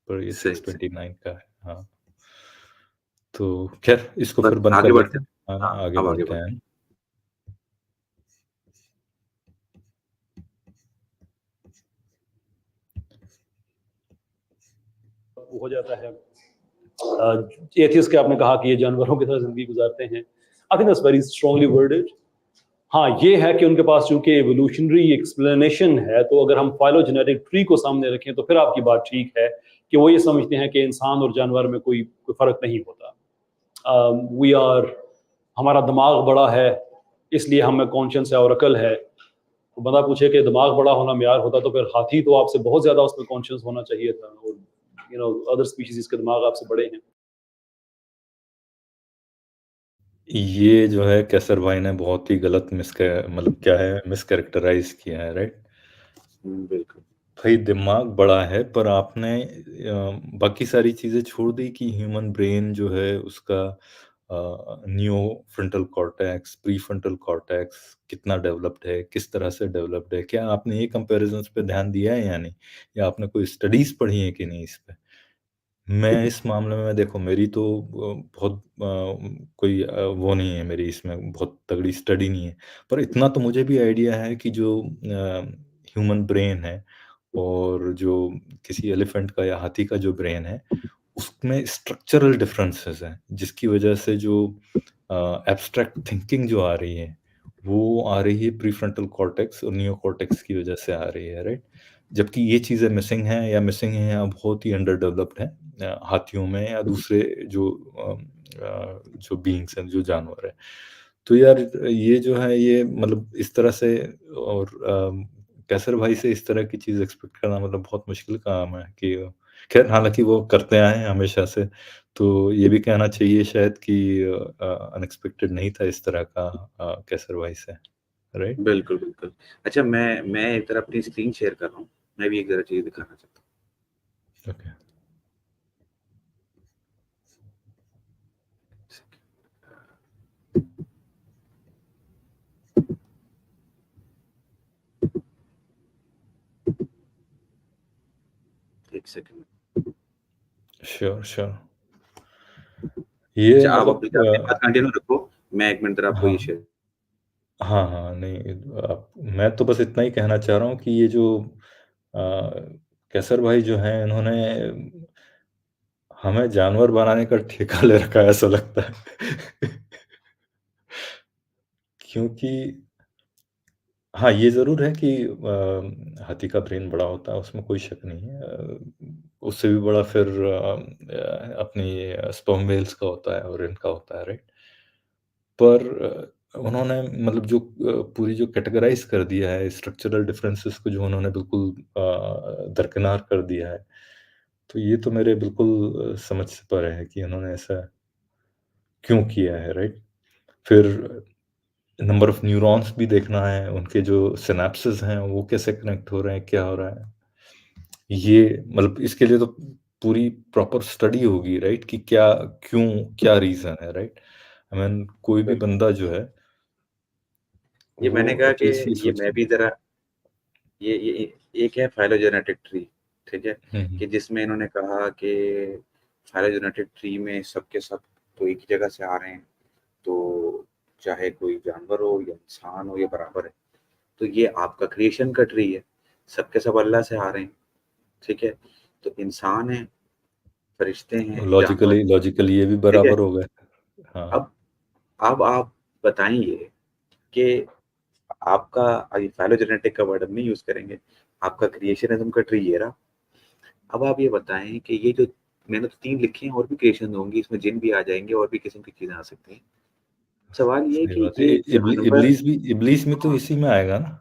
पर ये सही, 629 का है। हाँ, तो खैर इसको बस फिर बंद आगे कर बढ़ते देते हैं। हैं। हाँ, हाँ, आगे अब आगे बढ़ते बढ़ते हैं। हैं। हो जाता है। एथियस्ट के आपने कहा कि ये जानवरों की तरह जिंदगी गुजारते हैं। I think that's very strongly worded. हाँ, ये है कि उनके पास चूंकि एवोल्यूशनरी एक्सप्लेनेशन है, तो अगर हम फाइलोजेनेटिक ट्री को सामने रखें तो फिर आपकी बात ठीक है कि वो ये समझते हैं कि इंसान और जानवर में कोई फर्क नहीं होता। वी आर हमारा दिमाग बड़ा है, इसलिए हमें कॉन्शियस है और अकल है। तो बंदा पूछे कि दिमाग बड़ा होना म्यार होता तो फिर हाथी तो आपसे बहुत ज्यादा उसमें कॉन्शियस होना चाहिए था, और अदर स्पीशीज के दिमाग आपसे बड़े हैं। ये जो है कैसर भाई ने बहुत ही गलत मतलब क्या है, मिसकैरेक्टराइज किया है, राइट? बिल्कुल। भाई दिमाग बड़ा है, पर आपने बाकी सारी चीजें छोड़ दी कि ह्यूमन ब्रेन जो है उसका neo frontal cortex, pre frontal cortex कितना डेवलप्ड है, किस तरह से डेवलप्ड है। क्या आपने ये कंपैरिजंस पे ध्यान दिया है या नहीं, या आपने कोई स्टडीज पढ़ी है कि नहीं इस पे? मैं इस मामले में देखो, मेरी तो बहुत कोई वो नहीं है, मेरी इसमें बहुत तगड़ी स्टडी नहीं है, पर इतना तो मुझे भी आइडिया है कि जो ह्यूमन ब्रेन है और जो किसी एलिफेंट का या हाथी का जो ब्रेन है, उसमें स्ट्रक्चरल डिफरेंसेस हैं, जिसकी वजह से जो एब्स्ट्रैक्ट थिंकिंग जो आ रही है, वो आ रही है प्रीफ्रंटल कॉर्टेक्स और नियो कॉर्टेक्स की वजह से आ रही है, राइट? जबकि ये चीज़ें मिसिंग हैं या बहुत ही अंडर डेवलप्ड हैं हाथियों में या दूसरे जो बीइंग्स हैं, जो जानवर हैं। तो यार ये जो है, ये मतलब इस तरह से, और कैसर भाई से इस तरह की चीज़ एक्सपेक्ट करना मतलब बहुत मुश्किल काम है कि खैर, हालाँकि वो करते आए हैं हमेशा से, तो ये भी कहना चाहिए शायद कि अनएक्सपेक्टेड नहीं था इस तरह का कैसर भाई से, राइट? बिल्कुल, बिल्कुल। अच्छा, मैं एक तरह अपनी स्क्रीन शेयर कर रहा हूँ। मैं भी एक ज़रा चीज़ दिखाना चाहता हूँ। ओके। एक सेकंड। Sure, sure. ये अच्छा, आप मतलब अपनी बात कंटिन्यू रखो, मैं 1 मिनट ज़रा आपको ये हाँ। शेयर। हाँ, हाँ, नहीं, मैं तो बस इतना ही कहना चाह रहा हूँ कि ये जो अ, कैसर भाई जो हैं, इन्होंने हमें जानवर बनाने का ठेका ले रखा है, ऐसा लगता है। क्योंकि हाँ, ये ज़रूर है कि हाथी का ब्रेन बड़ा होता है, उसमें कोई शक नहीं है। उससे भी बड़ा फिर अपनी स्पर्म व्हेल्स का होता है और इनका होता है, राइट? पर उन्होंने मतलब जो पूरी जो कैटेगराइज़ कर दिया है, स्ट्रक्चरल डिफरेंसेस को जो उन्होंने बिल्कुल दरकिनार कर दिया है, तो ये तो मेरे बिल्कुल समझ से परे है कि उन्होंने ऐसा क्यों किया है, राइट? फिर नंबर ऑफ न्यूरॉन्स भी देखना है, उनके जो सिनैप्सेस हैं, वो कैसे कनेक्ट हो रहे हैं, क्या हो रहा है। ये मतलब इसके लिए तो पूरी प्रॉपर स्टडी होगी, राइट? कि क्या, क्यों, क्या रीज़न है, राइट? आई मीन कोई भी बिल्कुल। बंदा जो है, ये वो मैंने कहा कि एटलीस्ट ये ये मैं सोचे। भी ज़रा ये एक है फाइलोजेनेटिक ट्री, ठीक है? हुँ, हुँ। कि जिसमें इन्होंने कहा कि फाइलोजेनेटिक ट्री में सब के सब तो एक ही जगह से आ रहे हैं, तो चाहे कोई जानवर हो या इंसान हो, ये बराबर है। तो ये आपका क्रिएशन का ट्री है, सब के सब अल्लाह से आ रहे हैं, ठीक है? तो इंसान हैं, फरिश्ते हैं, जानवर, लॉजिकली ये भी ठीक है? बराबर हो गए। हाँ, अब अब आप बताइए कि आपका फाइलोजेनेटिक का वर्ड हम नहीं यूज़ करेंगे, आपका क्रिएशनिज़्म का ट्री ये रहा। अब आप ये बताएँ कि ये जो मैंने तो 3 लिखे हैं, और भी क्रिएशन होंगी, इसमें जिन भी आ जाएँगे और भी किस्म की चीज़ें आ सकती हैं। सवाल ये है सही कि बात है। ये जानवर, इब्लीस भी तो हाँ, इसी में आएगा ना?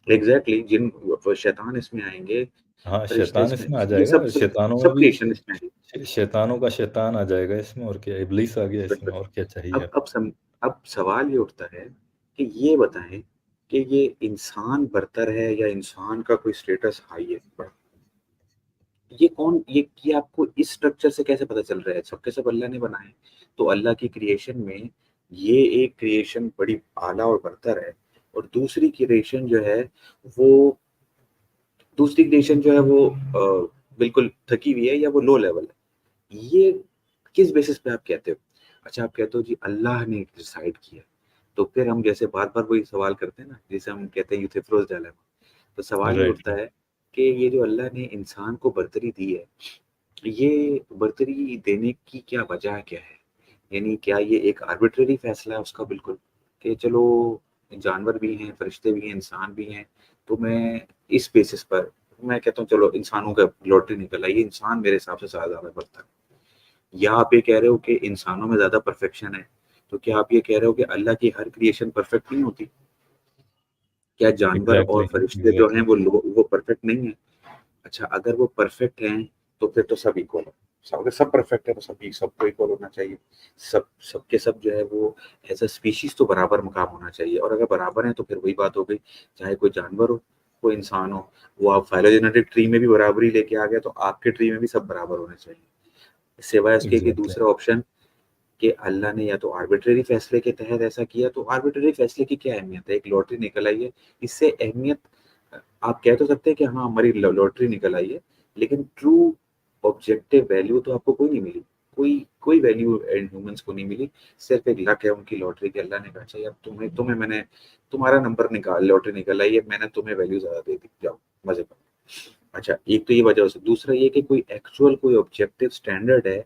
एग्ज़ैक्टली, जिन शैतान इसमें आएँगे, हाँ, फरिश्ते शैतान इसमें, इसमें आ ये जाएगा, सब सब शैतानों में सब भी क्रिएशन इसमें आएगी। शैतानों का शैतान आ जाएगा इसमें, और क्या, इब्लीस आ गया इसमें, बिल्कुल। और क्या चाहिए अब अब? अब सम अब सवाल ये उठता है कि ये बताएँ कि ये इंसान बरतर है या इंसान का कोई स्टेटस हाई है? ये आपको इस स्ट्रक्चर से कैसे पता चल रहा है? सब के सब अल्लाह ने बनाए। तो अल्लाह की क्रिएशन में ये एक क्रिएशन बड़ी आला और बरतर है, और दूसरी क्रिएशन जो है वो बिल्कुल थकी हुई है या वो लो लेवल है। ये किस बेसिस पे आप कहते हो? अच्छा, आप कहते हो जी अल्लाह ने डिसाइड किया। तो फिर हम जैसे बार-बार वही सवाल करते हैं ना, जिसे हम कहते हैं यूथिफ्रोस डायलेमा। तो सवाल ये राइट, उठता है कि ये जो अल्लाह ने इंसान को बर्तरी दी है, ये बर्तरी देने की क्या वजह क्या है? यानी क्या ये एक आर्बिट्रेरी फैसला है उसका बिल्कुल, कि चलो जानवर भी हैं, फरिश्ते भी हैं, इंसान भी हैं, तो मैं इस बेसिस पर मैं कहता हूँ चलो इंसानों का लॉटरी निकल आई, ये इंसान मेरे हिसाब से ज़्यादा बढ़ता है। या आप ये कह रहे हो कि इंसानों में ज़्यादा परफेक्शन है, तो क्या आप ये कह रहे हो कि अल्लाह की हर क्रिएशन परफेक्ट नहीं होती? क्या जानवर और एग्ज़ैक्टली, फरिश्ते जो हैं एग्ज़ैक्टली, वो परफेक्ट नहीं है? अच्छा, अगर वो परफेक्ट हैं, तो फिर तो सब इक्वल है। अगर सब परफेक्ट है, तो सबको इक्वल होना चाहिए। सब सबके सब जो है वो एज़ अ स्पीशीज़ तो बराबर मुकाम होना चाहिए, और अगर बराबर हैं, तो फिर वही बात हो गई, चाहे कोई जानवर हो, कोई इंसान हो, वो आप फाइलोजेनेटिक ट्री में भी बराबरी लेके आ गए, तो आपके ट्री में भी सब बराबर होने चाहिए। सिवाय उसके कि एग्ज़ैक्टली, दूसरा ऑप्शन कि अल्लाह ने या तो आर्बिट्रेरी फैसले के तहत ऐसा किया, तो आर्बिट्रेरी फैसले की क्या अहमियत है? एक लॉटरी निकल आई है, इससे अहमियत आप कह तो सकते हैं कि हाँ, हमारी लॉटरी निकल आई है, लेकिन ट्रू ऑब्जेक्टिव वैल्यू तो आपको कोई नहीं मिली। कोई कोई वैल्यू ह्यूमन्स को नहीं मिली, सिर्फ़ एक लक है उनकी लॉटरी की। अल्लाह ने कहा अच्छा यार तुम्हें तुम्हें मैंने तुम्हारा नंबर निकाल लॉटरी निकल आई है, मैंने तुम्हें वैल्यू ज़्यादा दे दी, जाओ मज़े करो। अच्छा, एक तो ये वजह हो सकती है, दूसरा ये कि कोई एक्चुअल कोई ऑब्जेक्टिव स्टैंडर्ड है,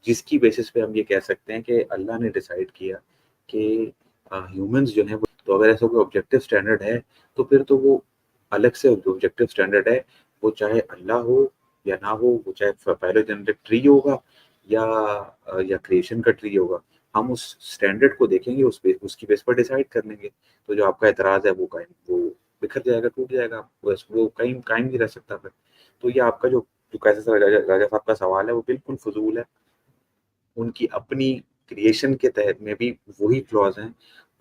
जिसकी बेसिस पे हम ये कह सकते हैं कि अल्लाह ने डिसाइड किया कि ह्यूमन्स जो हैं वो, तो अगर ऐसा कोई ऑब्जेक्टिव स्टैंडर्ड है, तो फिर तो वो अलग से ऑब्जेक्टिव स्टैंडर्ड है, वो चाहे अल्लाह हो या ना हो, वो चाहे फाइलोजेनेटिक ट्री होगा या क्रिएशन का ट्री होगा। हम उस स्टैंडर्ड को देखेंगे, उसकी बेस पर डिसाइड कर लेंगे। तो जो आपका एतराज़ है वो बिखर जाएगा, टूट जाएगा, बस वो कहीं कायम नहीं रह सकता फिर। तो ये आपका जो कैसे राजा राजा साहब का सवाल है, वो बिल्कुल फ़ुज़ूल है। उनकी अपनी क्रिएशन के तहत में भी वही फ्लॉज़ हैं,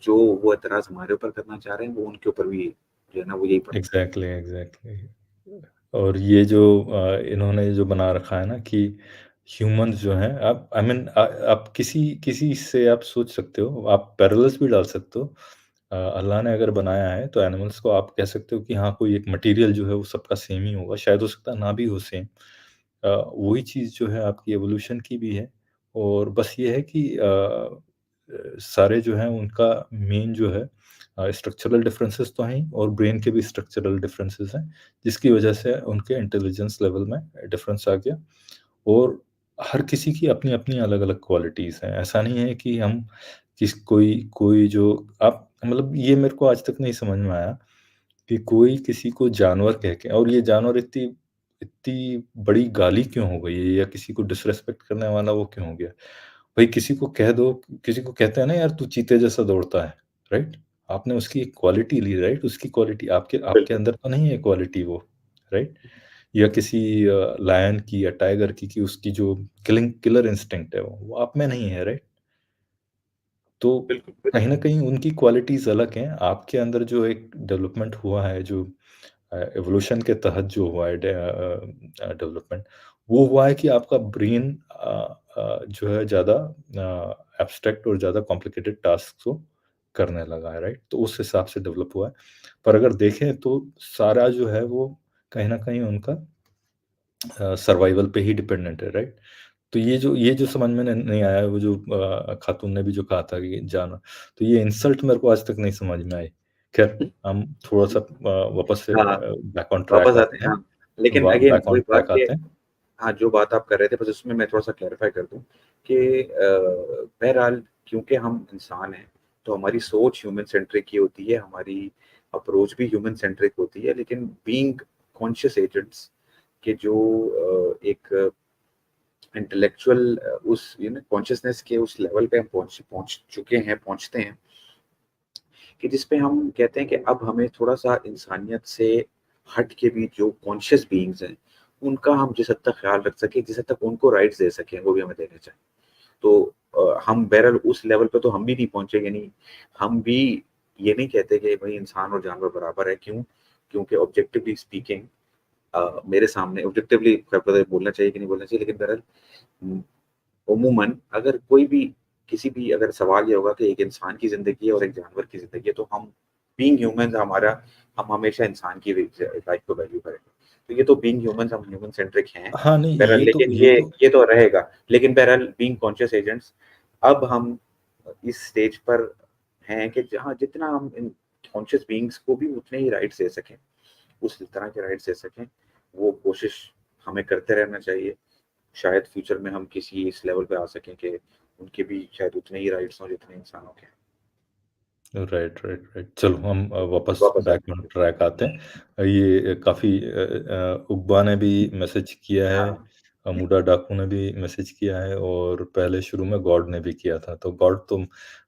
जो वो एतराज़ हमारे ऊपर करना चाह रहे हैं, वो उनके ऊपर भी जो है ना वो यही पड़ता है। Exactly, exactly. और ये जो इन्होंने जो बना रखा है ना कि ह्यूमन्स जो हैं, आप आई मीन आप किसी किसी से आप सोच सकते हो, आप पैरेलल्स भी डाल सकते हो। अल्लाह ने अगर बनाया है तो एनिमल्स को आप कह सकते हो कि हाँ, कोई एक मटेरियल जो है वो सबका सेम ही होगा, शायद हो सकता है ना भी हो सेम। वही चीज़ जो है आपकी एवोल्यूशन की भी है, और बस ये है कि सारे जो हैं उनका मेन जो है स्ट्रक्चरल डिफरेंसेस तो हैं ही, और ब्रेन के भी स्ट्रक्चरल डिफरेंसेस हैं, जिसकी वजह से उनके इंटेलिजेंस लेवल में डिफरेंस आ गया। और हर किसी की अपनी-अपनी अलग-अलग क्वालिटीज़ हैं। ऐसा नहीं है कि हम कोई कोई जो आप मतलब ये मेरे को आज तक नहीं समझ में आया कि कोई किसी को जानवर कह के, और ये जानवर इतनी इतनी बड़ी गाली क्यों हो गई है, या किसी को डिसरिस्पेक्ट करने वाला वो क्यों हो गया? भाई किसी को कह दो, किसी को कहते हैं ना यार तू चीते जैसा दौड़ता है, राइट? आपने उसकी एक क्वालिटी ली, राइट? उसकी क्वालिटी आपके आपके बिल्कुल, अंदर तो नहीं है क्वालिटी वो, राइट? या किसी लायन की या टाइगर की, कि उसकी जो किलर इंस्टिंक्ट है वो आप में नहीं है, राइट? तो बिल्कुल, बिल्कुल। कहीं न कहीं उनकी क्वालिटीज़ अलग हैं। आपके अंदर जो एक डेवलपमेंट हुआ है, जो एवोल्यूशन के तहत जो हुआ है डेवलपमेंट, वो हुआ है कि आपका ब्रेन जो है ज़्यादा एब्स्ट्रैक्ट और ज़्यादा कॉम्प्लिकेटेड टास्क को करने लगा है, राइट? तो उस हिसाब से डेवलप हुआ है। पर अगर देखें तो सारा जो है वो कहीं न कहीं उनका सर्वाइवल पे ही डिपेंडेंट है, राइट? तो ये जो समझ में नहीं आया, वो जो खातून ने भी जो कहा था कि जाना, तो ये इंसल्ट मेरे को आज तक नहीं समझ में आई। ख़ैर, हम थोड़ा-सा वापस से हाँ, बैक ऑन ट्रैक वापस आते आते हैं, हैं। हाँ। लेकिन वा अगेन बैक ऑन वही बात ट्रैक कि आते हैं। हाँ, जो बात आप कर रहे थे बस उसमें मैं थोड़ा-सा क्लैरिफ़ाई कर दूँ कि बहरहाल क्योंकि हम इंसान हैं, तो हमारी सोच ह्यूमन सेंट्रिक ही होती है, हमारी अप्रोच भी ह्यूमन सेंट्रिक होती है, लेकिन बीइंग कॉन्शियस एजेंट्स के जो एक इंटेलेक्चुअल उस कॉन्शियसनेस के उस लेवल पे हम पहुँच पहुँच चुके हैं, पहुँचते हैं कि जिस पे हम कहते हैं कि अब हमें थोड़ा-सा इंसानियत से हट के भी जो कॉन्शियस बीइंग्स हैं, उनका हम जिस हद तक ख़्याल रख सकें, जिस हद तक उनको राइट्स दे सकें, वो भी हमें देने चाहिए। तो हम बहरहाल उस लेवल पे तो हम भी नहीं पहुँचे, यानी हम भी ये नहीं कहते कि भई इंसान और जानवर बराबर है, क्यों? क्योंकि ऑब्जेक्टिवली स्पीकिंग मेरे सामने ऑब्जेक्टिवली क्या पता बोलना चाहिए कि नहीं बोलना चाहिए, लेकिन बहरहाल उम, उमूमन अगर कोई भी किसी भी अगर सवाल ये होगा कि एक इंसान की ज़िंदगी है और एक जानवर की ज़िंदगी है, तो हम बीइंग ह्यूमन्स हमारा हम हमेशा इंसान की लाइफ़ को वैल्यू करेंगे। तो ये तो बीइंग ह्यूमंस, हम ह्यूमन सेंट्रिक हैं। हाँ, नहीं बहरहाल लेकिन ये तो रहेगा। लेकिन बहरहाल बीइंग कॉन्शियस एजेंट्स, अब हम इस स्टेज पर हैं कि जहाँ जितना हम इन कॉन्शियस बीइंग्स को भी उतने ही राइट्स दे सकें, उस तरह के राइट्स दे सकें, वो कोशिश हमें करते रहना चाहिए। शायद फ्यूचर में हम किसी इस लेवल पे आ सकें कि उनके भी शायद उतने ही राइट्स हों जितने इंसानों के हैं। Right, right, right. चलो हम वापस वापस बैक आते ऑन हैं। ट्रैक आते हैं। ये काफ़ी उकबा ने भी मैसेज किया है, हाँ, मुडा डाकू ने भी मैसेज किया है और पहले शुरू में गॉड ने भी किया था। तो गॉड तो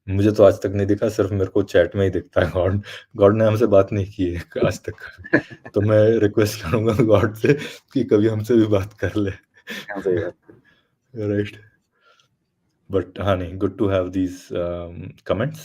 मुझे तो आज तक नहीं दिखा, सिर्फ़ मेरे को चैट में ही दिखता है गॉड। गॉड ने हमसे बात नहीं की है आज तक। तो मैं रिक्वेस्ट करूँगा गॉड से कि कभी हमसे भी बात कर ले। हाँ, सही बात है। राइट। बट हाँ, नहीं, good to have these comments.